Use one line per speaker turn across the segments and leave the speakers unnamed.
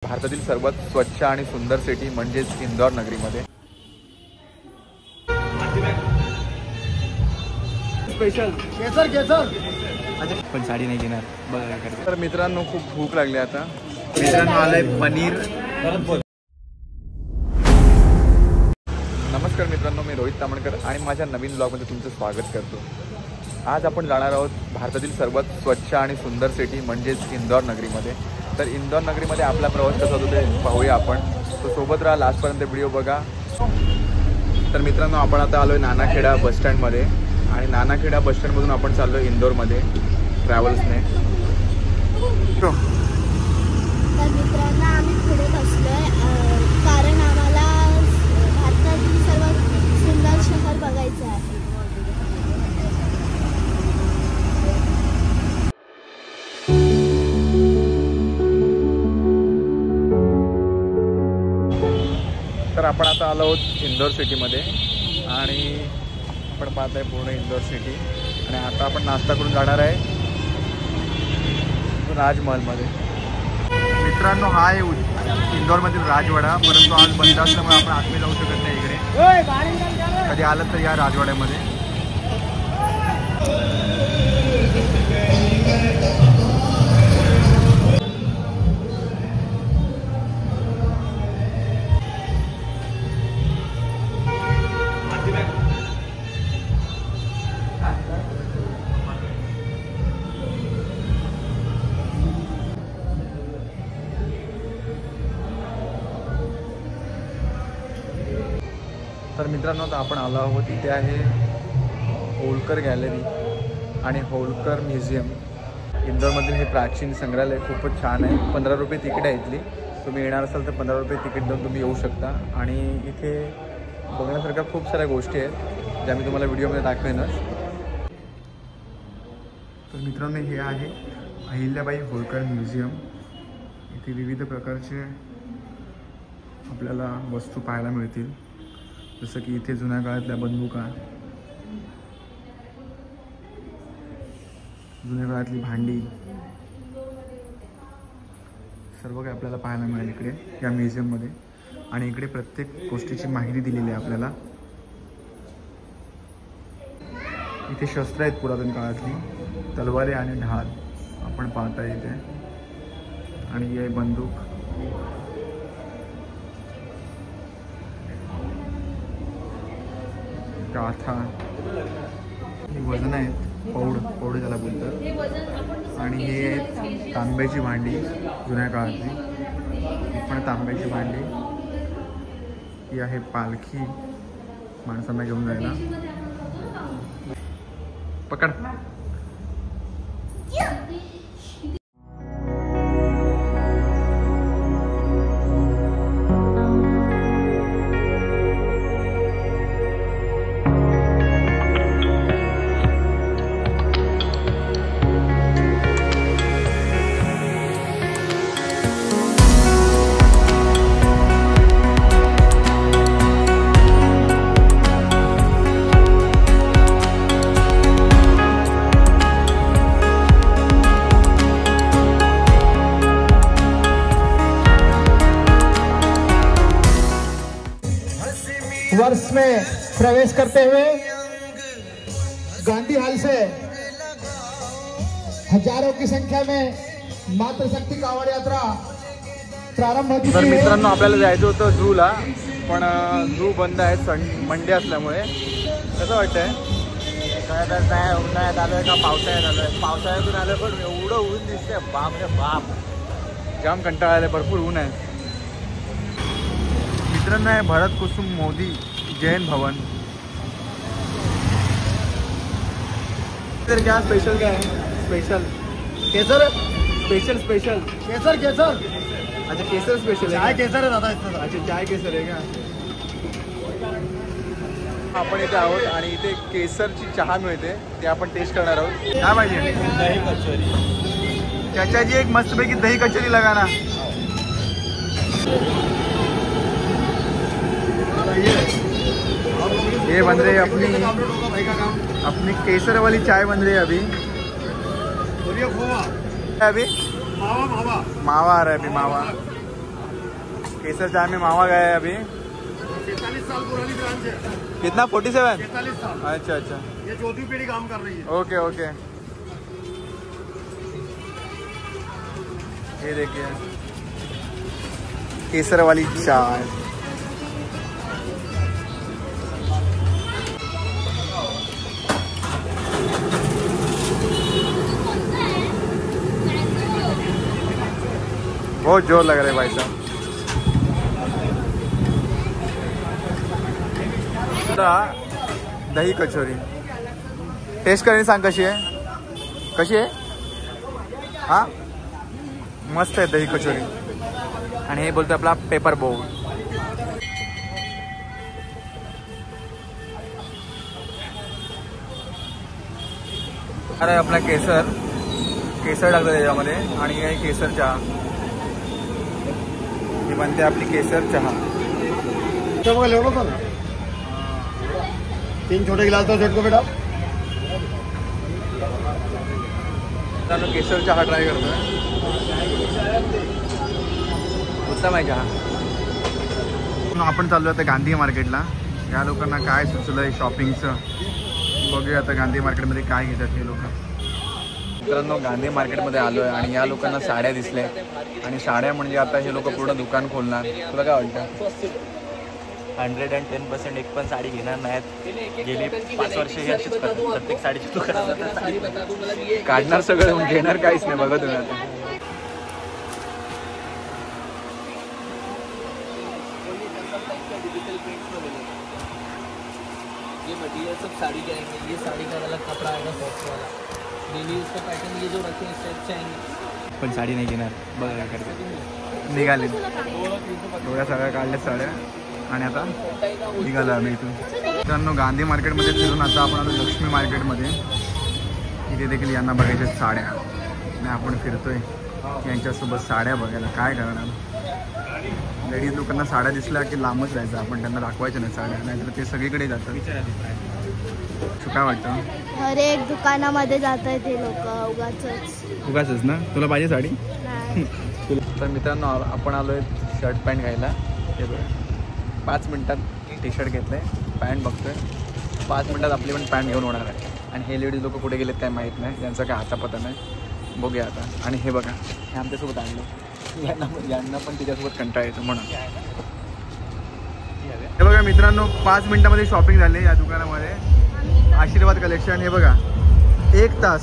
भारतातील सर्वात स्वच्छ आणि सुंदर सिटी म्हणजेच इंदौर नगरीमध्ये स्पेशल पण साडी नाही घेणार बघा. तर मित्रांनो खूप भूक लागली आता. मित्रांनो आलंय पनीर. नमस्कार मित्रांनो, मी रोहित तामणकर आणि माझ्या नवीन ब्लॉगमध्ये तुमचं स्वागत करतो. आज आपण जाणार आहोत भारतातील सर्वात स्वच्छ आणि सुंदर सिटी म्हणजेच इंदौर नगरीमध्ये. तर इंदौर नगरीमध्ये आपला प्रवास कसा होतो ते पाहूया आपण. तो सोबत राहा, लास्टपर्यंत व्हिडिओ बघा. तर मित्रांनो आपण आता आलो आहे नानाखेडा बसस्टँडमध्ये आणि नानाखेडा बसस्टँडमधून आपण चाललो आहे इंदौरमध्ये ट्रॅव्हल्सने.
तर मित्रांनो आम्ही पुढे बसलोय कारण आम्हाला भारतातील सर्वात सुंदर शहर बघायचं आहे.
तर आपण आता आलो आहोत इंदौर सिटीमध्ये आणि आपण पाहत आहे पूर्ण इंदौर सिटी. आणि आता आपण नाश्ता करून जाणार आहे राजमहलमध्ये. मित्रांनो हा आहे इंदौरमधील राजवाडा, परंतु आज बंद असल्यामुळे आपण आतमध्ये जाऊ शकत नाही इकडे. कधी आलं तर या राजवाड्यामध्ये. तर मित्रांनो आता आपण आलो आहोत. इथे आहे होलकर गॅलरी आणि होलकर म्युझियम. इंदौरमधील हे प्राचीन संग्रहालय खूपच छान आहे. 15 रुपये तिकीट आहे इथली. तुम्ही येणार असाल तर 15 रुपये तिकीट देऊन तुम्ही येऊ शकता. आणि इथे बघण्यासारख्या खूप साऱ्या गोष्टी आहेत ज्या मी तुम्हाला व्हिडिओमध्ये दाखवेनच. तर मित्रांनो हे आहे अहिल्याबाई होलकर म्युझियम. इथे विविध प्रकारचे आपल्याला वस्तू पाहायला मिळतील, जसं की इथे जुन्या काळातल्या बंदुका, जुन्या काळातली भांडी, सर्व काही आपल्याला पाहायला मिळेल इकडे या म्युझियममध्ये. आणि इकडे प्रत्येक गोष्टीची माहिती दिलेली आहे आपल्याला. इथे शस्त्र आहेत पुरातन काळातली, तलवारे आणि ढाल आपण पाहताय इथे. आणि ही आहे बंदूक. गाथा, ही वजन आहेत, पौड ज्याला बोलतात. आणि हे आहेत तांब्याची भांडी जुन्या काळातली. ही पण तांब्याची भांडी. ही आहे पालखी माणसांना घेऊन जायला. पकड.
वर्ष में प्रवेश करते हुए गांधी हाल से हजारों की संख्या में मातृशक्ति कावड़ यात्रा प्रारंभ होती है.
तर मित्रांनो आपल्याला जायचं होतं झूला, पण झू बंद आहे मंडे असल्यामुळे. कसं वाटतंय?
काय तर नाही, उन्हाळ्यात आलोय का पावसाळ्यात आलोय? पावसाळ्यातून आलोय पण एवढं ऊन दिसतंय, बाप रे बाप.
जाम कंटाळा आलाय, भरपूर ऊन आहे. मित्रांनो आहे भरत कुसुम मोदी जैन भवन. तर क्या स्पेशल क्या है? स्पेशल
केसर
स्पेशल
केसर केसर.
अच्छा केसर स्पेशल
चाय केसर आहे दादा.
अच्छा चाय केसर आहे का? आपण इथे आहोत आणि इथे केसरची चहा मिळते, ते आपण टेस्ट करणार आहोत. काय पाहिजे?
दही कचोरी.
चाचाजी एक मस्तपैकी दही कचोरी लगाना. ये बन रही है अपनी केसर वाली चाय बन रही है अभी. अभी मावा आ रहा है, अभी मावा. केसर चाय में मामा गए अभी।
43 साल पुरानी ब्रांच है।
कितना 47?
43 साल।
अच्छा अच्छा,
ये चौथी पीढ़ी काम कर रही है।
Okay okay. ये देखिए केसर वाली चाय। बहुत जोर लग रहा है भाई साहब। दही कचोरी टेस्ट करणे सांग कशी आहे, कशी आहे? हा मस्त आहे दही कचोरी। आणि हे बोलतो आपला पेपर बोल। अरे आपला केसर टाकतो त्याच्यामध्ये आणि हे केसर चहा, ही बनते आपली केसर चहा।
बघा 3 छोटे गिलास दो सेट को बेटा।
केसर चहा ट्राय करतोय, उत्तम आहे चहा। आपण चाललो आता गांधी मार्केटला। या लोकांना काय सुचलंय शॉपिंगचं, बघूया आता गांधी मार्केटमध्ये काय घेतात हे लोक। मित्रांनो गांधी मार्केटमध्ये आलोय आणि या लोकांना साड्या दिसल्या आणि साड्या म्हणजे आता हे लोक पूर्ण दुकान खोलणार। तुला काय वाटतं?
110% एक पण साडी घेणार नाहीत। गेली 5 वर्ष हे अशीच करतात, प्रत्येक साडीची दुकान
काढणार सगळं, घेणार काहीच नाही। बघा तुम्ही आता
ये मटेरियल सब साड़ी के आएंगे। ये साड़ी का अलग कपड़ा आएगा सॉफ्ट वाला। डेली यूज का पैटर्न ये जो रखे हैं स्टेप्स आएंगे।
पण साडी नाही घेणार। बघा काय करते, निघाले थोड्या सगळ्या काढल्या साड्या आणि आता निघालो आम्ही इथून। मित्रांनो गांधी मार्केटमध्ये फिरून आता आपण आलो लक्ष्मी मार्केटमध्ये। इथे देखील यांना बघायच्या साड्या आणि आपण फिरतोय यांच्यासोबत साड्या बघायला। काय करणार, लेडीज लोकांना साड्या दिसल्या की लांबच राहायचं, आपण त्यांना दाखवायचं नाही साड्या, नाहीतर ते सगळीकडे जातात। काय वाटतं?
हर एक दुकानामध्ये जात आहेत हे लोक
उगाचच ना। तुला पाहिजे साडी?
नाही।
तर मित्रांनो आपण आलोय शर्ट पॅन्ट घ्यायला। हे बघा 5 मिनिटात टी शर्ट घेतलंय, पॅन्ट बघतोय, 5 मिनिटात आपली पण पॅन्ट घेऊन होणार आहे। आणि हे लेडीज लोक कुठे गेलेत काय माहीत नाही, यांचा काय आता पता नाही, बघूया आता। आणि हे बघा हे आमच्यासोबत आणलं, यांना पण तिच्यासोबत कंटाळा येतो म्हणून। हे बघा मित्रांनो 5 मिनिटामध्ये शॉपिंग झाली या दुकानामध्ये। आशीर्वाद कलेक्शन। हे बघा 1 तास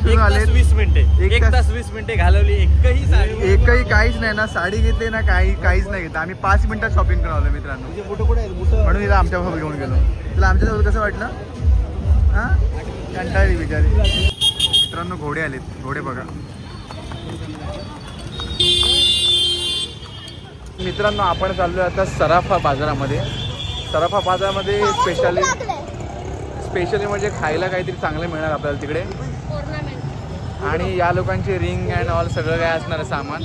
फिरून आले,
20 मिनिटे 1 तास 20 मिनिटे घालवली,
एकही काहीच नाही ना, साडी घेतली ना, काहीच नाही घेतलं। आम्ही 5 मिनिटात शॉपिंग करून आलो मित्रांनो, म्हणून तिला आमच्यासोबत घेऊन गेलो। तुला आमच्यासोबत कसं वाटलं? हां कंटाळली बिचारी। मित्रांनो घोडे आलेत, घोडे बघा। मित्रांनो आपण चाललोय आता सराफा बाजारामध्ये। सराफा बाजारामध्ये स्पेशली म्हणजे खायला काहीतरी चांगलं मिळणार आपल्याला तिकडे, आणि या लोकांचे रिंग अँड ऑल सगळं काय असणार सामान।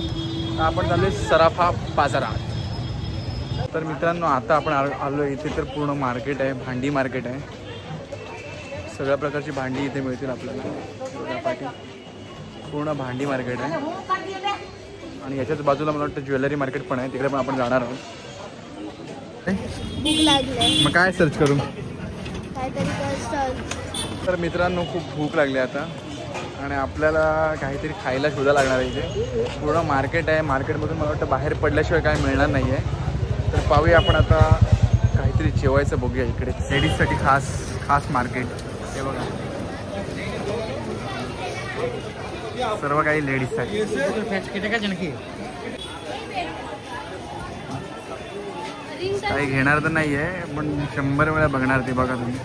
आपण चाललोय सराफा बाजारात। तर मित्रांनो आता आपण आलो इथे, तर पूर्ण मार्केट आहे, भांडी मार्केट आहे। सगळ्या प्रकारची भांडी इथे मिळतील आपल्याला। पूर्ण भांडी मार्केट आहे आणि याच्याच बाजूला मला वाटतं ज्वेलरी मार्केट पण आहे, तिकडे पण आपण जाणार आहोत।
भूक लागली,
मग काय सर्च करू?
काहीतरी
तर मित्रांनो खूप भूक लागली आता आणि आपल्याला काहीतरी खायला शोधायला लागणार आहे। इथे पूर्ण मार्केट आहे, मार्केटमधून मला वाटतं बाहेर पडल्याशिवाय काय मिळणार नाही आहे। तर पाहूया आपण आता काहीतरी जेवायचं, बघूया इकडे लेडीजसाठी खास मार्केट। हे बघा सर्व काही लेडीजसाठी। काही घेणार तर नाही आहे, पण 100 वेळा बघणार ते, बघा तुम्ही।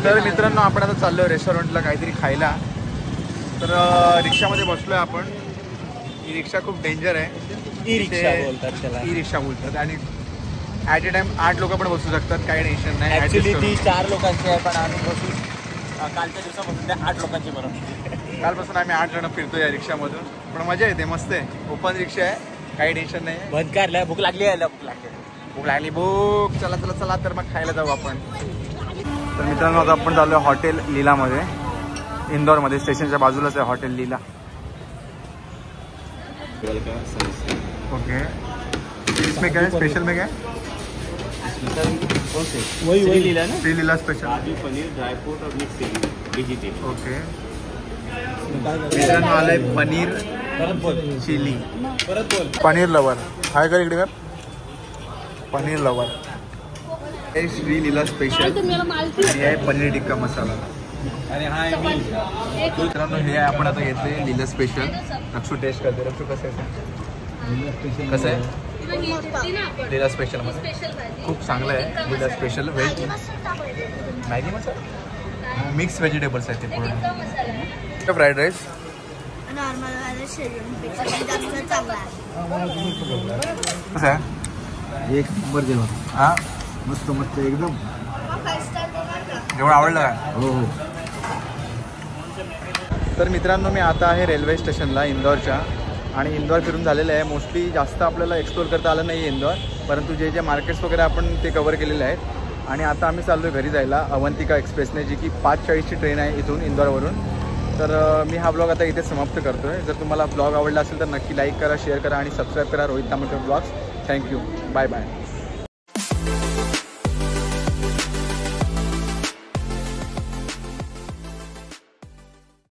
तर मित्रांनो आपण आता चाललोय रेस्टॉरंटला काहीतरी खायला। तर रिक्षामध्ये बसलोय आपण। ही रिक्षा खूप डेंजर आहे, ई रिक्षा बोलतात आणि ॲट ए टाइम 8 लोक पण बसू शकतात, काही टेन्शन नाही।
ऍक्च्युली ती 4 लोकांची आहे, पण आम्ही बसून कालच्या दिवसापासून त्या 8 लोकांची बनवली।
कालपासून आम्ही 8 जण फिरतो या रिक्षामधून, पण मजा येते, मस्त आहे, ओपन रिक्षा आहे, काही टेन्शन नाही।
बंद करल्या, भूक लागली आहे,
भूक लागली, भूक चला चला चला, तर मग खायला जाऊ आपण। तर मित्रांनो आता आपण चाललो हॉटेल लीलामध्ये, इंदोरमध्ये, स्टेशनच्या बाजूलाच आहे हॉटेल लीला। ओके इसमें क्या है स्पेशल में क्या है?
वही लीला ना,
श्री लीला स्पेशल.
काजू पनीर ड्राई फ्रूट और मिक्स व्हेजिटेबल.
ओके. मित्रांनो आलंय पनीर चिली. पनीर लवर हाय कर इकडे. पनीर लवर हे श्री लीला स्पेशल आणि आहे पनीर टिक्का मसाला.
आणि हा आहे मी.
मित्रांनो हे आपण आता घेतले लीला स्पेशल. रक्षू टेस्ट करते. रक्षू कसं आहे? कसं आहे लीला स्पेशल मध्ये? खूप चांगलं आहे लीला स्पेशल. व्हेज मॅगी मसाला मिक्स व्हेजिटेबल्स आहेत ते पूर्ण. फ्राईड राईस
नॉर्मल वाला शेजवान जास्त चांगला आहे.
कसं आहे?
एक नंबर जेवण.
हां
मस्त मस्त एकदम.
जेवण आवडलं का?
हो हो.
तर मित्रांनो मी आता आहे रेल्वे स्टेशनला इंदोरच्या. आणि इंदोर फिरून झालेलं आहे. मोस्टली जास्त आपल्याला एक्सप्लोर करता आलं नाही आहे इंदोर, परंतु जे जे मार्केट्स वगैरे आपण ते कवर केलेले आहेत. आणि आता आम्ही चाललो आहे घरी जायला अवंतिका एक्सप्रेसने, जी की 5:40ची ट्रेन आहे इथून इंदोरवरून. तर मी हा ब्लॉग आता इथे समाप्त करतो आहे. जर तुम्हाला ब्लॉग आवडला असेल तर नक्की लाईक करा, शेअर करा आणि सबस्क्राईब करा Rohit Tambekar blogs. Thank you. Bye bye.